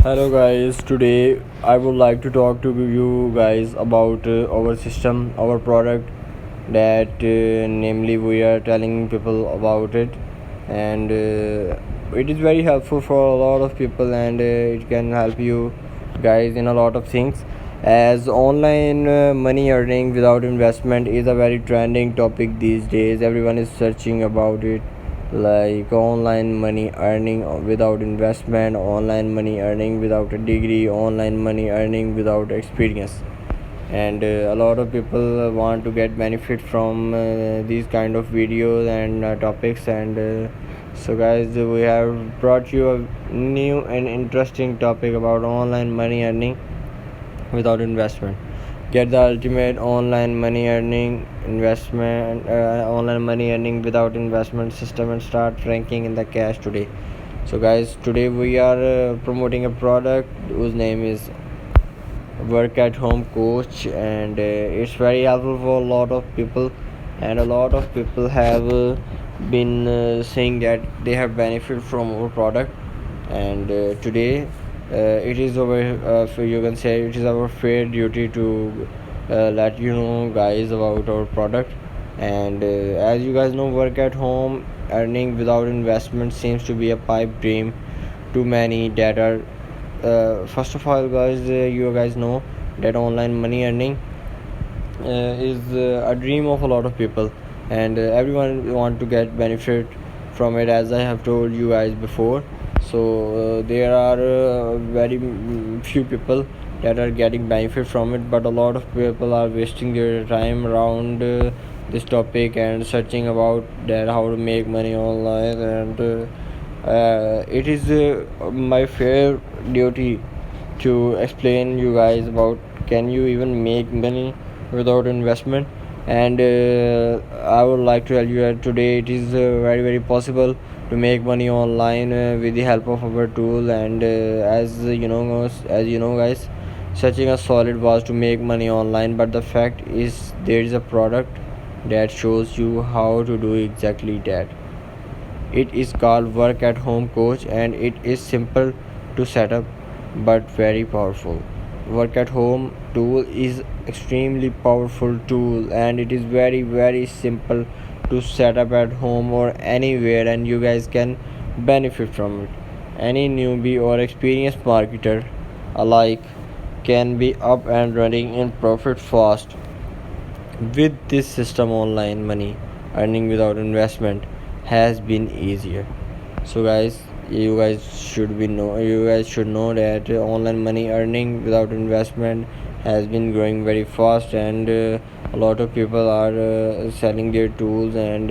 Hello guys, today I would like to talk to you guys about our system, our product that namely we are telling people about it, and it is very helpful for a lot of people, and it can help you guys in a lot of things. As online money earning without investment is a very trending topic these days. Everyone is searching about it, like online money earning without investment, online money earning without a degree, online money earning without experience. And a lot of people want to get benefit from these kind of videos and topics. And so guys, we have brought you a new and interesting topic about online money earning without investment. Get the ultimate online money earning online money earning without investment system and start ranking in the cash today. So guys, today we are promoting a product whose name is Work at Home Coach, and it's very helpful for a lot of people, and a lot of people have been saying that they have benefit from our product. And today it is our you can say it is our fair duty to let you know guys about our product. And as you guys know, work at home earning without investment seems to be a pipe dream to many that are first of all guys, you guys know that online money earning is a dream of a lot of people, and everyone want to get benefit from it, as I have told you guys before. So there are very few people that are getting benefit from it, but a lot of people are wasting their time around this topic and searching about that how to make money online. And it is my fair duty to explain you guys about can you even make money without investment. And I would like to tell you that today it is very possible to make money online with the help of our tool. And as you know guys, searching a solid was to make money online, but the fact is there is a product that shows you how to do exactly that. It is called Work at Home Coach, and it is simple to set up but very powerful. Work at Home tool is extremely powerful tool, and it is very simple to set up at home or anywhere, and you guys can benefit from it. Any newbie or experienced marketer alike can be up and running in profit fast with this system. Online money earning without investment has been easier. So guys, you guys should know that online money earning without investment has been growing very fast, and a lot of people are selling their tools and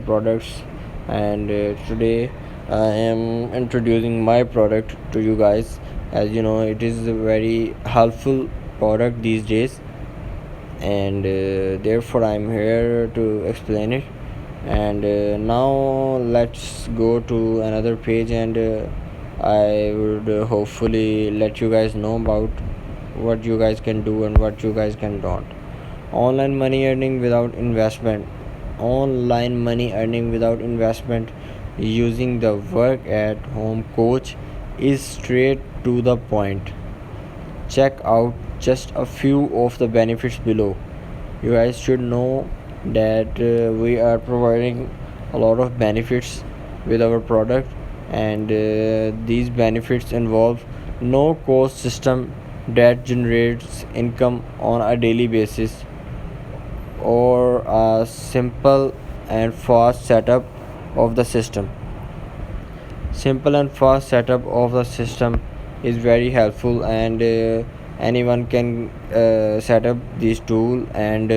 products. And today I am introducing my product to you guys. As you know, it is a very helpful product these days, and therefore I'm here to explain it. And now let's go to another page, and I would hopefully let you guys know about what you guys can do and what you guys can don't. Online money earning without investment. Online money earning without investment using the Work at Home Coach is straight to the point. Check out just a few of the benefits below. You guys should know that we are providing a lot of benefits with our product, and these benefits involve no cost system that generates income on a daily basis, or a simple and fast setup of the system. Simple and fast setup of the system is very helpful, and anyone can set up this tool. And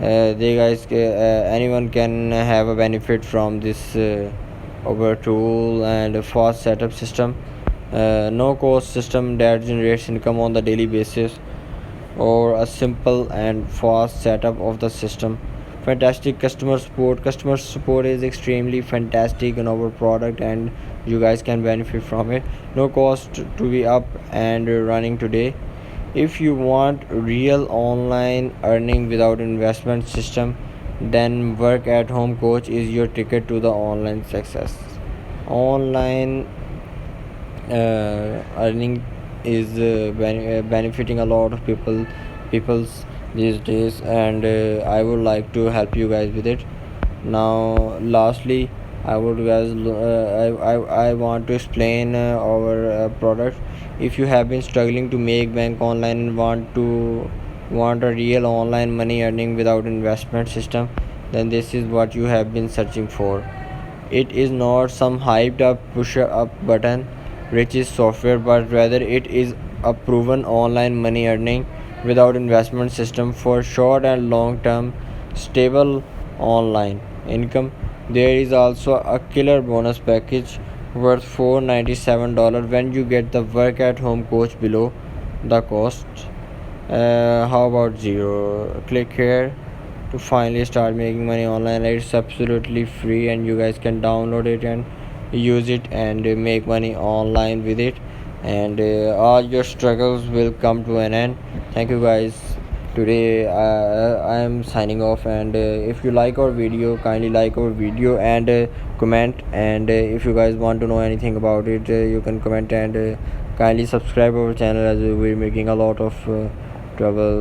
anyone can have a benefit from this our tool and a fast setup system. No cost system that generates income on the daily basis, or a simple and fast setup of the system. Fantastic customer support is extremely fantastic in our product, and you guys can benefit from it. No cost to be up and running today. If you want real online earning without investment system, then Work at Home Coach is your ticket to the online success. Online earning is benefiting a lot of people's these days, and I would like to help you guys with it. Now lastly, I would guys I want to explain our product. If you have been struggling to make bank online and want a real online money earning without investment system, then this is what you have been searching for. It is not some hyped up push up button rich is software, but rather it is a proven online money earning without investment system for short and long term stable online income. There is also a killer bonus package worth $497 when you get the work at home coach below the cost. How about zero? Click here to finally start making money online. It's absolutely free, and you guys can download it and use it and make money online with it, and all your struggles will come to an end. Thank you guys. Today I am signing off, and if you like our video, kindly like our video and comment, and if you guys want to know anything about it, you can comment, and kindly subscribe our channel, as we're making a lot of trouble.